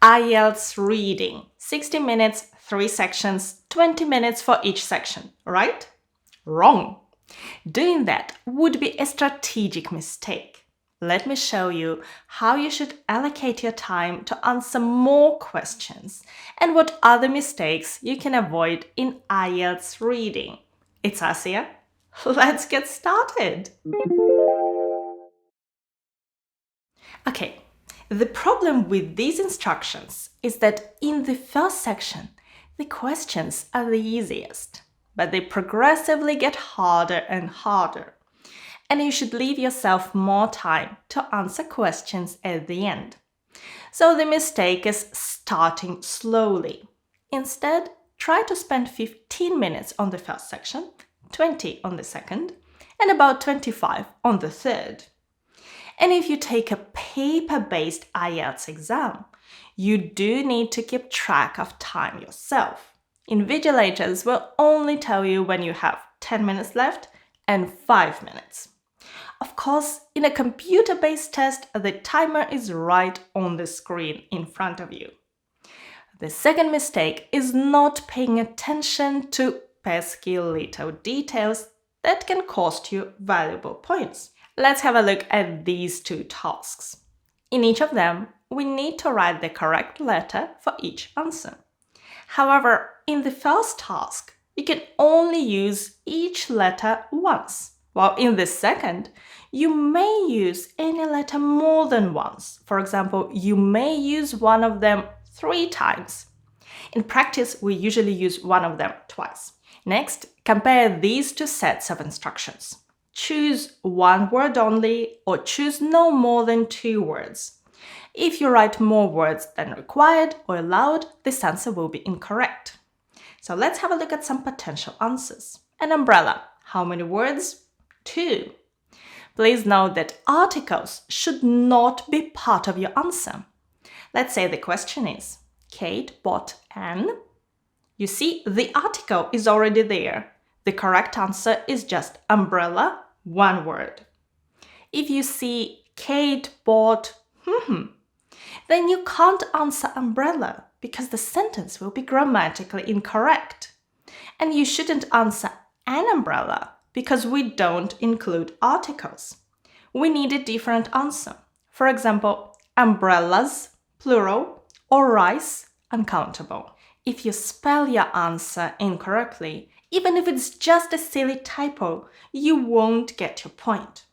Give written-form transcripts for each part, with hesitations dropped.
IELTS Reading. 60 minutes, 3 sections, 20 minutes for each section, right? Wrong. Doing that would be a strategic mistake. Let me show you how you should allocate your time to answer more questions and what other mistakes you can avoid in IELTS Reading. It's Asia. Let's get started. Okay, the problem with these instructions is that in the first section, the questions are the easiest, but they progressively get harder and harder. And you should leave yourself more time to answer questions at the end. So the mistake is starting slowly. Instead, try to spend 15 minutes on the first section, 20 on the second, and about 25 on the third. And if you take a paper-based IELTS exam, you do need to keep track of time yourself. Invigilators will only tell you when you have 10 minutes left and 5 minutes. Of course, in a computer-based test, the timer is right on the screen in front of you. The second mistake is not paying attention to pesky little details that can cost you valuable points. Let's have a look at these two tasks. In each of them, we need to write the correct letter for each answer. However, in the first task, you can only use each letter once, while in the second, you may use any letter more than once. For example, you may use one of them 3 times. In practice, we usually use one of them twice. Next, compare these two sets of instructions. Choose one word only or choose no more than 2 words. If you write more words than required or allowed, this answer will be incorrect. So let's have a look at some potential answers. An umbrella. How many words? 2. Please note that articles should not be part of your answer. Let's say the question is, Kate bought an. You see, the article is already there. The correct answer is just umbrella, 1 word. If you see Kate bought then you can't answer umbrella because the sentence will be grammatically incorrect. And you shouldn't answer an umbrella because we don't include articles. We need a different answer. For example, umbrellas, plural, or rice, uncountable. If you spell your answer incorrectly, even if it's just a silly typo, you won't get your point.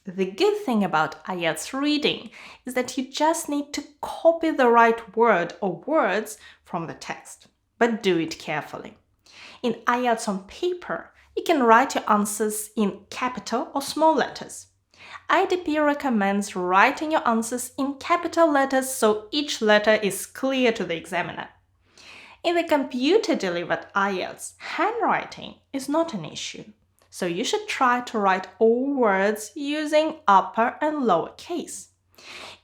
The good thing about IELTS Reading is that you just need to copy the right word or words from the text, but do it carefully. In IELTS on paper, you can write your answers in capital or small letters. IDP recommends writing your answers in capital letters so each letter is clear to the examiner. In the computer-delivered IELTS, handwriting is not an issue. So you should try to write all words using upper and lower case.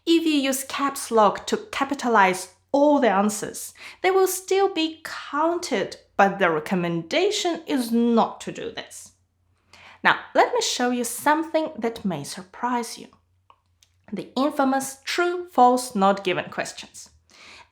If you use caps lock to capitalize all the answers, they will still be counted, but the recommendation is not to do this. Now, let me show you something that may surprise you. The infamous true, false, not given questions.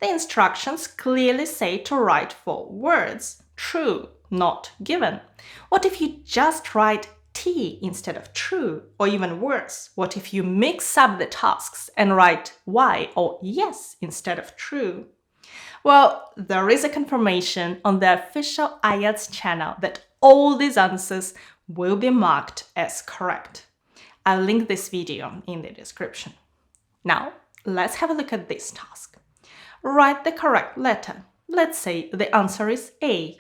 The instructions clearly say to write 4 words, true, not given. What if you just write T instead of true? Or even worse, what if you mix up the tasks and write Y or yes instead of true? Well, there is a confirmation on the official IELTS channel that all these answers will be marked as correct. I'll link this video in the description. Now, let's have a look at this task. Write the correct letter. Let's say the answer is A.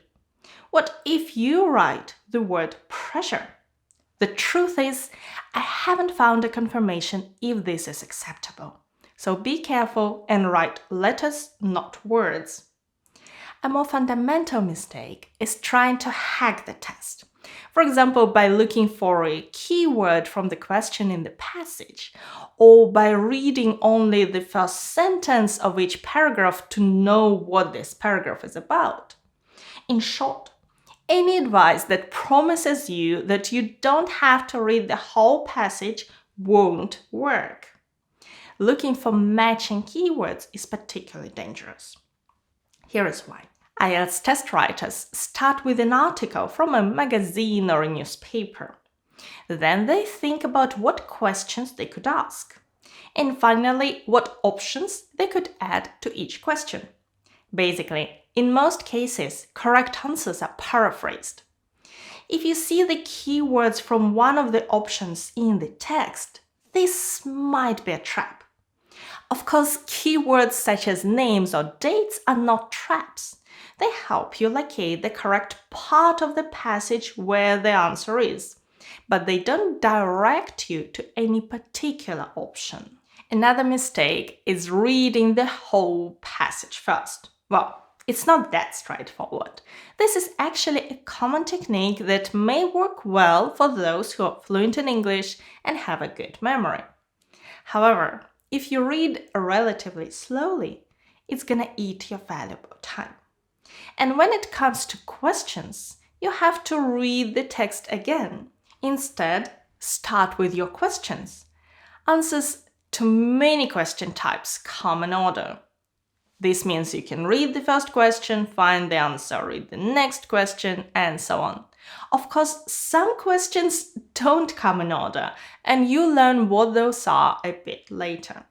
What if you write the word pressure? The truth is, I haven't found a confirmation if this is acceptable. So be careful and write letters, not words. A more fundamental mistake is trying to hack the test. For example, by looking for a keyword from the question in the passage, or by reading only the first sentence of each paragraph to know what this paragraph is about. In short, any advice that promises you that you don't have to read the whole passage won't work. looking for matching keywords is particularly dangerous. Here is why. IELTS test writers start with an article from a magazine or a newspaper. Then they think about what questions they could ask. And finally, what options they could add to each question. Basically, in most cases, correct answers are paraphrased. If you see the keywords from one of the options in the text, this might be a trap. Of course, keywords such as names or dates are not traps. They help you locate the correct part of the passage where the answer is, but they don't direct you to any particular option. Another mistake is reading the whole passage first. Well, it's not that straightforward. This is actually a common technique that may work well for those who are fluent in English and have a good memory. However, if you read relatively slowly, it's gonna eat your valuable time. And when it comes to questions, you have to read the text again. Instead, start with your questions. Answers to many question types come in order. This means you can read the first question, find the answer, read the next question, and so on. Of course, some questions don't come in order, and you learn what those are a bit later.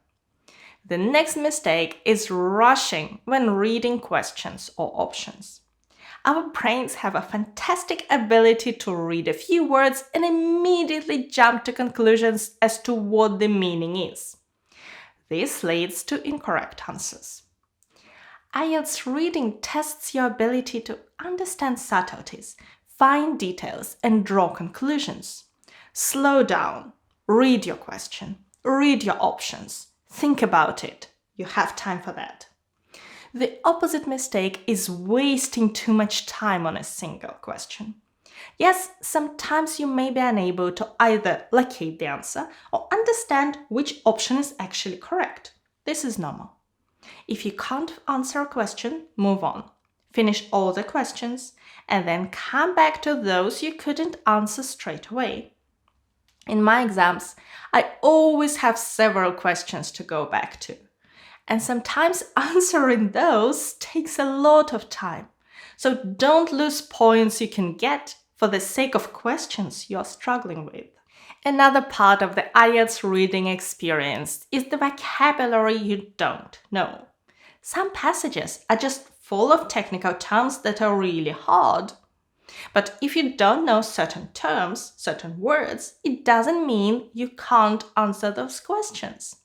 The next mistake is rushing when reading questions or options. Our brains have a fantastic ability to read a few words and immediately jump to conclusions as to what the meaning is. This leads to incorrect answers. IELTS reading tests your ability to understand subtleties, find details, and draw conclusions. Slow down, read your question, read your options, think about it. You have time for that. The opposite mistake is wasting too much time on a single question. Yes, sometimes you may be unable to either locate the answer or understand which option is actually correct. This is normal. If you can't answer a question, move on. Finish all the questions and then come back to those you couldn't answer straight away. In my exams, I always have several questions to go back to. And sometimes answering those takes a lot of time. So don't lose points you can get for the sake of questions you're struggling with. Another part of the IELTS reading experience is the vocabulary you don't know. Some passages are just full of technical terms that are really hard. But if you don't know certain terms, certain words, it doesn't mean you can't answer those questions.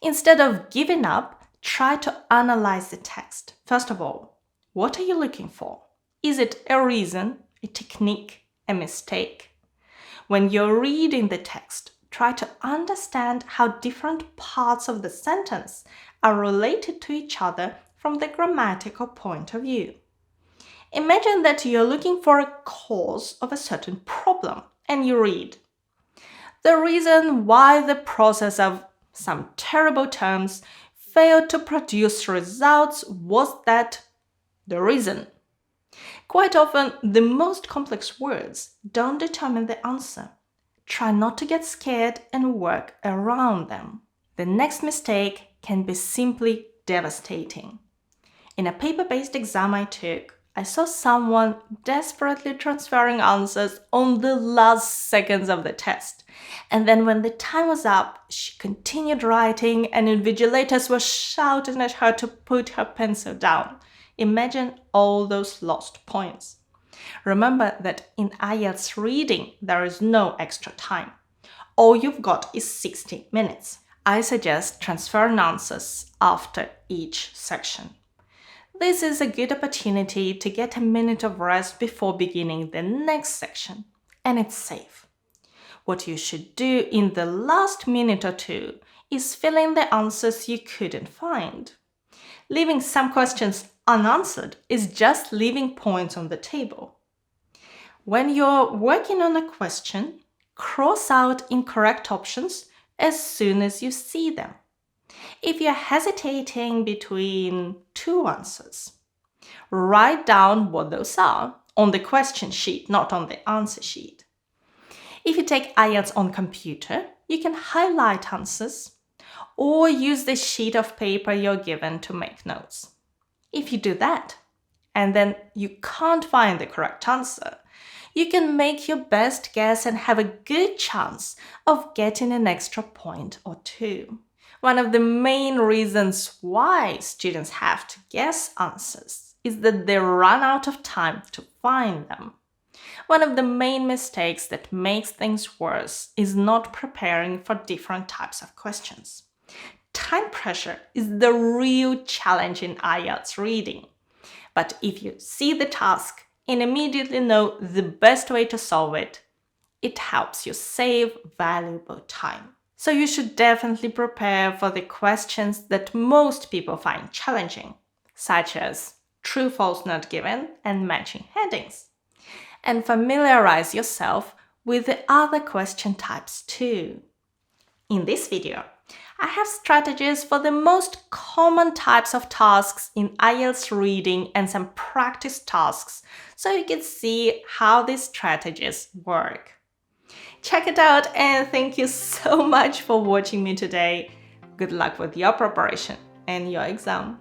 Instead of giving up, try to analyze the text. First of all, what are you looking for? Is it a reason, a technique, a mistake? When you're reading the text, try to understand how different parts of the sentence are related to each other from the grammatical point of view. Imagine that you're looking for a cause of a certain problem, and you read, "The reason why the process of some terrible terms failed to produce results was that the reason." Quite often, the most complex words don't determine the answer. Try not to get scared and work around them. The next mistake can be simply devastating. In a paper-based exam I took, I saw someone desperately transferring answers on the last seconds of the test. And then when the time was up, she continued writing and invigilators were shouting at her to put her pencil down. Imagine all those lost points. Remember that in IELTS reading, there is no extra time. All you've got is 60 minutes. I suggest transferring answers after each section. This is a good opportunity to get a minute of rest before beginning the next section, and it's safe. What you should do in the last minute or two is fill in the answers you couldn't find. Leaving some questions unanswered is just leaving points on the table. When you're working on a question, cross out incorrect options as soon as you see them. If you're hesitating between two answers, write down what those are on the question sheet, not on the answer sheet. If you take IELTS on computer, you can highlight answers, or use the sheet of paper you're given to make notes. If you do that, and then you can't find the correct answer, you can make your best guess and have a good chance of getting an extra point or two. One of the main reasons why students have to guess answers is that they run out of time to find them. One of the main mistakes that makes things worse is not preparing for different types of questions. Time pressure is the real challenge in IELTS reading. But if you see the task and immediately know the best way to solve it, it helps you save valuable time. So you should definitely prepare for the questions that most people find challenging, such as true, false, not given, and matching headings. And familiarize yourself with the other question types too. In this video, I have strategies for the most common types of tasks in IELTS reading and some practice tasks so you can see how these strategies work. Check it out, and thank you so much for watching me today. Good luck with your preparation and your exam.